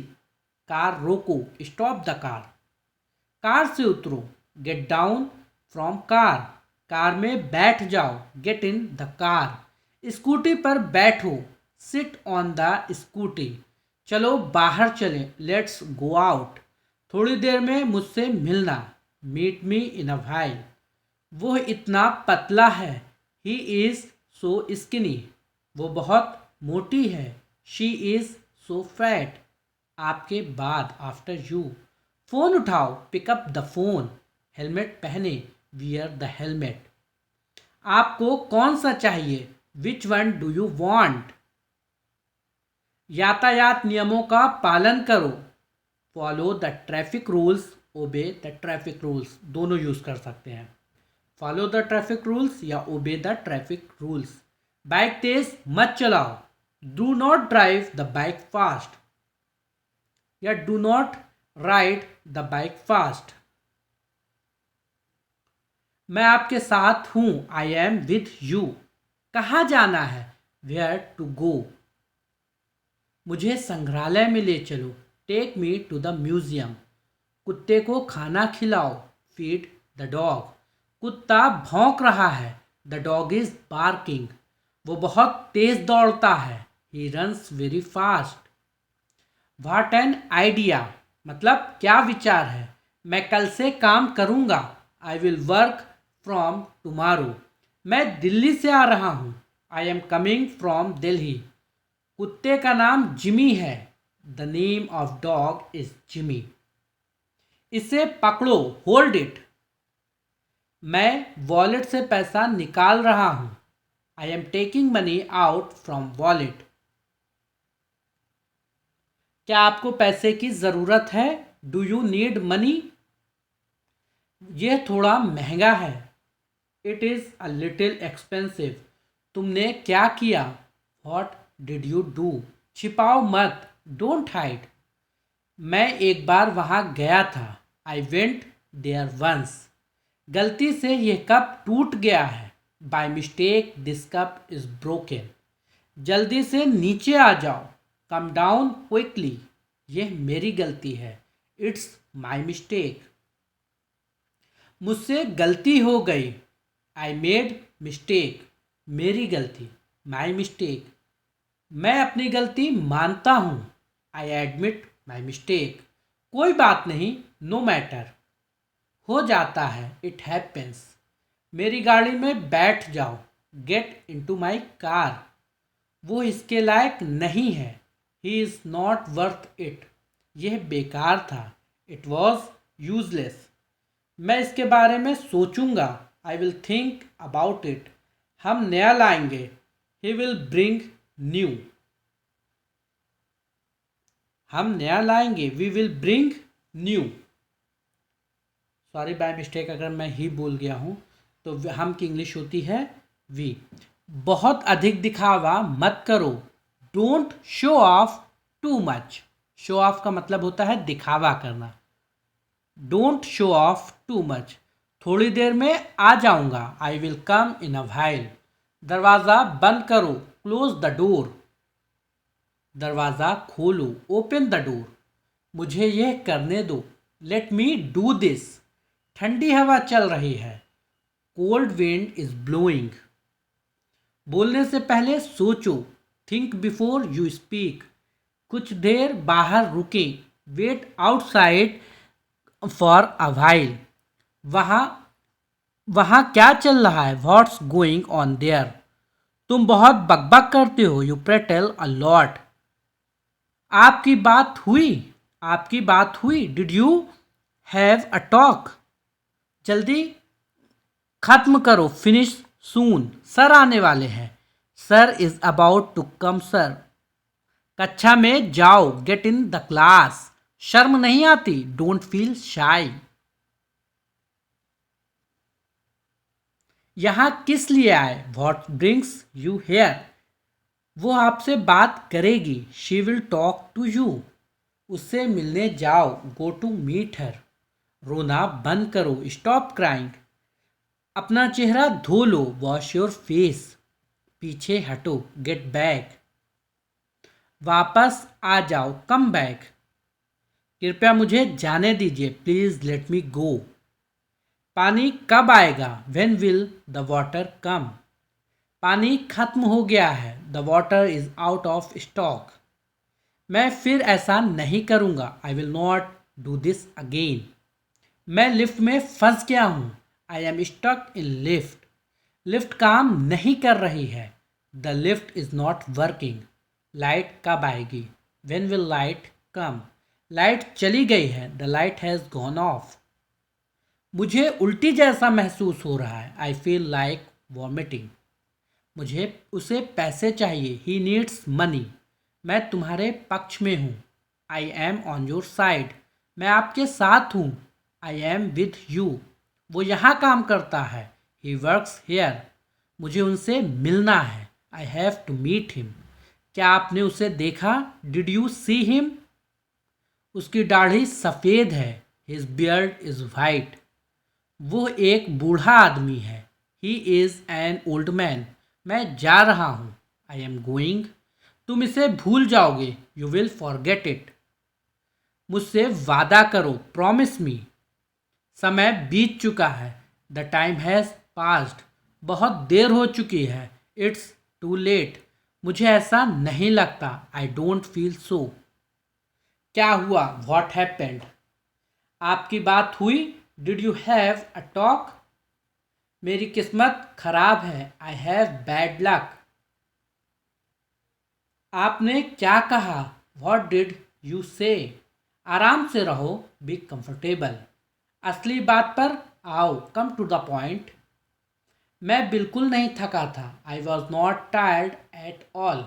कार रोको, स्टॉप द कार। कार से उतरो, get down from car. Car में बैठ जाओ, get in the car. Scooty पर बैठो, सिट ऑन द स्कूटी। चलो बाहर चलें, लेट्स गो आउट। थोड़ी देर में मुझसे मिलना, meet me in a while. वो इतना पतला है, ही इज़ सो स्किनी। वो बहुत मोटी है, शी इज़ सो फैट। आपके बाद, आफ्टर यू। फ़ोन उठाओ, पिकअप द फ़ोन। हेलमेट पहने, वियर द हेलमेट। आपको कौन सा चाहिए, which one do you want. यातायात नियमों का पालन करो, follow the traffic rules, obey the traffic rules. दोनों यूज़ कर सकते हैं, फॉलो द ट्रैफिक रूल्स या obey the traffic rules. Bike तेज मत चलाओ, do not drive the bike fast या do not ride the bike fast. मैं आपके साथ हूँ, आई एम विथ यू। कहाँ जाना है, वेयर टू गो। मुझे संग्रहालय में ले चलो, take me to the museum. कुत्ते को खाना खिलाओ, फीड द डॉग। कुत्ता भौंक रहा है, द डॉग इज बार्किंग। वो बहुत तेज दौड़ता है, he runs very fast. What an idea, मतलब क्या विचार है। मैं कल से काम करूँगा, I will work from tomorrow. मैं दिल्ली से आ रहा हूँ, I am coming from Delhi. कुत्ते का नाम जिमी है, the name of dog is Jimmy. इसे पकड़ो, होल्ड इट। मैं वॉलेट से पैसा निकाल रहा हूँ, I am taking money out from wallet. क्या आपको पैसे की ज़रूरत है, डू यू नीड मनी। यह थोड़ा महंगा है, it is a little expensive. तुमने क्या किया? What did you do? छिपाओ मत, डोंट हाइड। मैं एक बार वहाँ गया था। I went there once. गलती से यह कप टूट गया है। By mistake this cup is broken. जल्दी से नीचे आ जाओ। Come down quickly. यह मेरी गलती है। It's my mistake. मुझसे गलती हो गई। I made mistake. मेरी गलती, माई मिस्टेक। मैं अपनी गलती मानता हूँ। I admit my mistake. कोई बात नहीं, नो मैटर। हो जाता है, इट हैपेंस। मेरी गाड़ी में बैठ जाओ। Get into my car. वो इसके लायक नहीं है। He is not worth it. यह बेकार था। It was useless. मैं इसके बारे में सोचूंगा। I will think about it. हम नया लाएंगे। He will bring new. हम नया लाएंगे। We will bring new. Sorry by mistake अगर मैं ही बोल गया हूँ। तो हम की इंग्लिश होती है वी। बहुत अधिक दिखावा मत करो। Don't show off too much. Show off का मतलब होता है दिखावा करना। Don't show off too much. थोड़ी देर में आ जाऊंगा। I will come in a while. दरवाज़ा बंद करो। Close the door. दरवाज़ा खोलो। Open the door. मुझे यह करने दो। Let me do this. ठंडी हवा चल रही है। Cold wind is blowing. बोलने से पहले सोचो। Think before you speak. कुछ देर बाहर रुकें। Wait outside for a while. वहाँ वहाँ क्या चल रहा है? What's going on there. तुम बहुत बकबक करते हो। You prattle a lot. आपकी बात हुई। आपकी बात हुई। Did you have a talk. जल्दी खत्म करो। Finish soon. सर आने वाले हैं। Sir is about to come sir. कक्षा में जाओ। Get in the class. शर्म नहीं आती? डोंट फील शाई। यहाँ किस लिए आए? What brings you here. वो आपसे बात करेगी। She will talk to you. उससे मिलने जाओ। Go to meet her. रोना बंद करो। Stop crying. अपना चेहरा धो लो। Wash your face. पीछे हटो। Get back. वापस आ जाओ। Come back. कृपया मुझे जाने दीजिए। Please let me go. पानी कब आएगा? When will the water come. पानी खत्म हो गया है। The water is out of stock. मैं फिर ऐसा नहीं करूँगा। I will not do this again. मैं लिफ्ट में फंस गया हूँ। I am stuck in lift. Lift काम नहीं कर रही है। The lift is not working. Light कब आएगी? When will light come. Light चली गई है। The light has gone off. मुझे उल्टी जैसा महसूस हो रहा है। I feel like vomiting. मुझे उसे पैसे चाहिए। He needs money. मैं तुम्हारे पक्ष में हूँ। I am on your side. मैं आपके साथ हूँ। I am with you. वो यहाँ काम करता है। He works here. मुझे उनसे मिलना है। I have to meet him. क्या आपने उसे देखा? Did you see him. उसकी दाढ़ी सफ़ेद है। His beard is white. वो एक बूढ़ा आदमी है। He is an old man. मैं जा रहा हूँ। I am going. तुम इसे भूल जाओगे। You will forget it. मुझसे वादा करो। Promise me. समय बीत चुका है। The time has passed. बहुत देर हो चुकी है। It's too late. मुझे ऐसा नहीं लगता। I don't feel so. क्या हुआ? What happened. आपकी बात हुई। Did you have a talk. मेरी किस्मत खराब है। I have bad luck. आपने क्या कहा? वॉट डिड यू से। आराम से रहो। Be comfortable. असली बात पर आओ। Come to the point. मैं बिल्कुल नहीं थका था। I was not tired at all.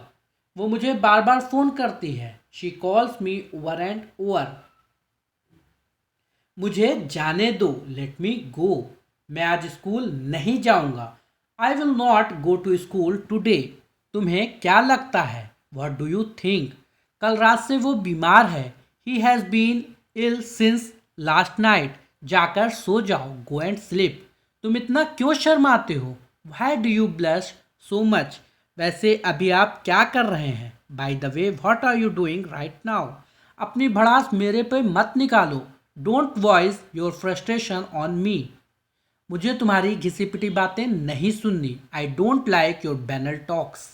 वो मुझे बार बार फ़ोन करती है। She calls me over and over. मुझे जाने दो। Let me go. मैं आज स्कूल नहीं जाऊंगा। I will not go to school today. तुम्हें क्या लगता है? What do you think? कल रात से वो बीमार है। ही has been ill since last night. जाकर सो जाओ। Go and sleep. तुम इतना क्यों शर्माते हो? Why do you blush so much? वैसे अभी आप क्या कर रहे हैं? By the way what are you doing right now? अपनी भड़ास मेरे पे मत निकालो। Don't voice your frustration on me. मुझे तुम्हारी घिसी पिटी बातें नहीं सुननी। I don't like your banal talks.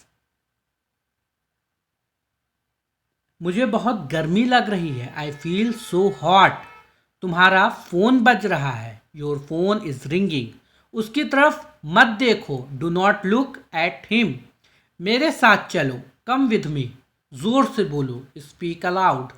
मुझे बहुत गर्मी लग रही है। I feel so hot. तुम्हारा फोन बज रहा है। Your phone is ringing. उसकी तरफ मत देखो। Do not look at him. मेरे साथ चलो। Come with me. जोर से बोलो। Speak aloud.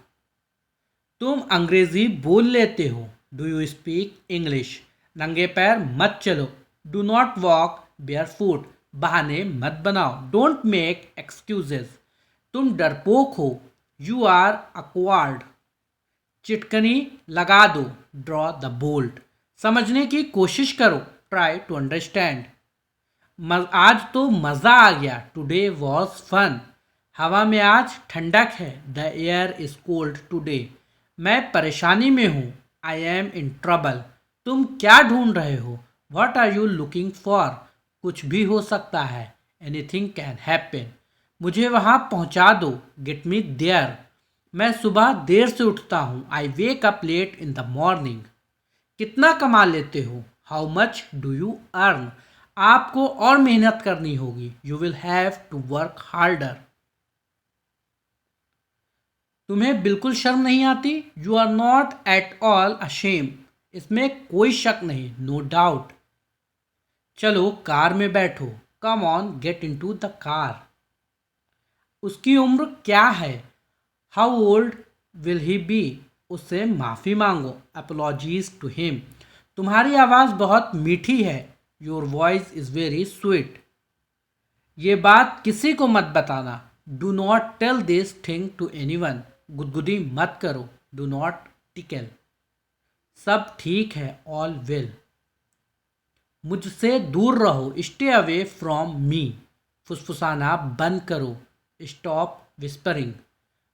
तुम अंग्रेजी बोल लेते हो। Do you speak English? नंगे पैर मत चलो। Do not walk bare foot. बहाने मत बनाओ। Don't make excuses. तुम डरपोक हो। You are awkward. चिटकनी लगा दो। Draw the bolt. समझने की कोशिश करो। Try to understand. आज तो मज़ा आ गया। Today was fun. हवा में आज ठंडक है। The air is cold today. मैं परेशानी में हूँ। I am in trouble. तुम क्या ढूंढ रहे हो? What are you looking for? कुछ भी हो सकता है। Anything can happen. मुझे वहाँ पहुँचा दो। Get me there. मैं सुबह देर से उठता हूँ। I wake up late in the morning. कितना कमा लेते हो? How much do you earn? आपको और मेहनत करनी होगी। You will have to work harder. तुम्हें बिल्कुल शर्म नहीं आती? You are not at all ashamed. इसमें कोई शक नहीं। No doubt. चलो कार में बैठो। Come on get into the car. उसकी उम्र क्या है? How old will he be? उससे माफ़ी मांगो। Apologies to him. तुम्हारी आवाज़ बहुत मीठी है। Your voice is very sweet. ये बात किसी को मत बताना। Do not tell this thing to anyone. गुदगुदी मत करो। Do not tickle. सब ठीक है। All well. मुझसे दूर रहो। Stay away from me. फुसफुसाना बंद करो। Stop whispering.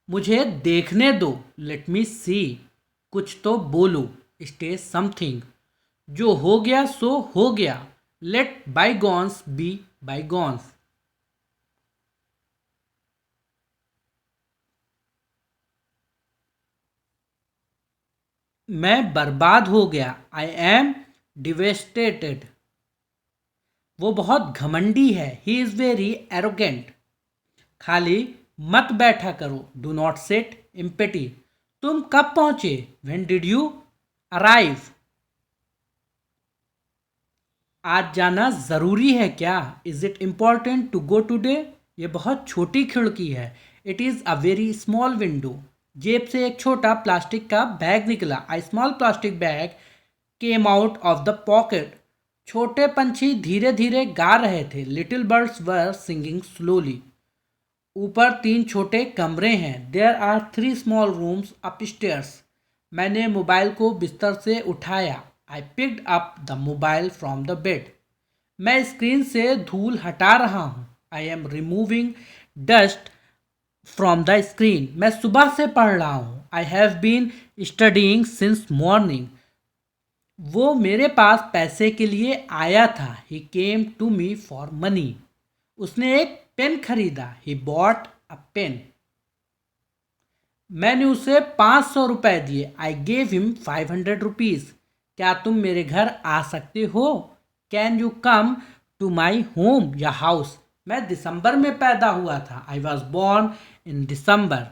मुझे देखने दो। Let me see. कुछ तो बोलो। Say something. जो हो गया सो हो गया। Let bygones be bygones. मैं बर्बाद हो गया। I am devastated. वो बहुत घमंडी है। He is very arrogant. खाली मत बैठा करो। Do not sit empty. तुम कब पहुंचे? When did you arrive? आज जाना ज़रूरी है क्या? Is it important to go today? ये बहुत छोटी खिड़की है। It is a very small window. जेब से एक छोटा प्लास्टिक का बैग निकला। I small plastic bag came out of the pocket. छोटे पंछी धीरे धीरे गा रहे थे। Little birds were singing slowly. ऊपर 3 छोटे कमरे हैं। There are 3 small rooms upstairs. मैंने मोबाइल को बिस्तर से उठाया। I picked up the mobile from the bed. मैं स्क्रीन से धूल हटा रहा हूँ। I am removing dust from the screen. मैं सुबह से पढ़ रहा हूँ। I have been studying since morning. वो मेरे पास पैसे के लिए आया था। He came to me for money. उसने एक पेन खरीदा। He bought a pen. मैंने उसे 500 रुपए दिए। I gave him 500 rupees. क्या तुम मेरे घर आ सकते हो? Can you come to my home या हाउस? मैं दिसंबर में पैदा हुआ था। I was born in December.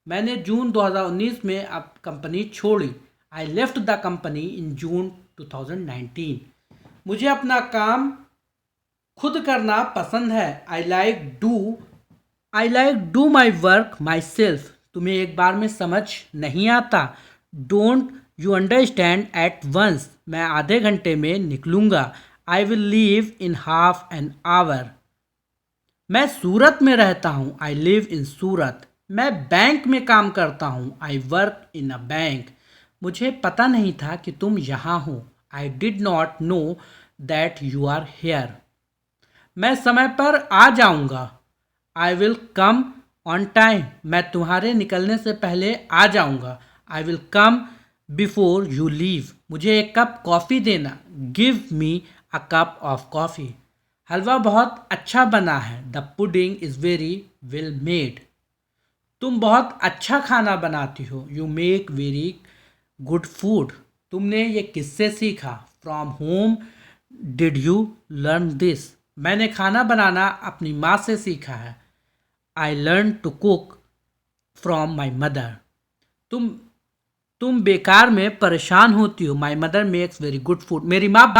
मैंने जून 2019 में अब कंपनी छोड़ी। I left the company in June 2019। मुझे अपना काम खुद करना पसंद है। I like do my work myself. तुम्हें एक बार में समझ नहीं आता। Don't you understand at once. मैं आधे घंटे में निकलूँगा। I will leave in half an hour. मैं सूरत में रहता हूँ। I live in Surat. मैं बैंक में काम करता हूँ। आई वर्क इन अ बैंक। मुझे पता नहीं था कि तुम यहाँ हो। I did not know that you are here. मैं समय पर आ जाऊंगा। I will come on time. मैं तुम्हारे निकलने से पहले आ जाऊंगा। I will come before you leave. मुझे एक कप कॉफ़ी देना। Give me a cup of coffee. हलवा बहुत अच्छा बना है। The pudding is very well made. तुम बहुत अच्छा खाना बनाती हो। You make very good food. तुमने ये किससे सीखा? From home did you learn this? मैंने खाना बनाना अपनी माँ से सीखा है। I learn to cook from my mother. तुम तुम बेकार में परेशान होती हो। My mother makes very good food. मेरी माँ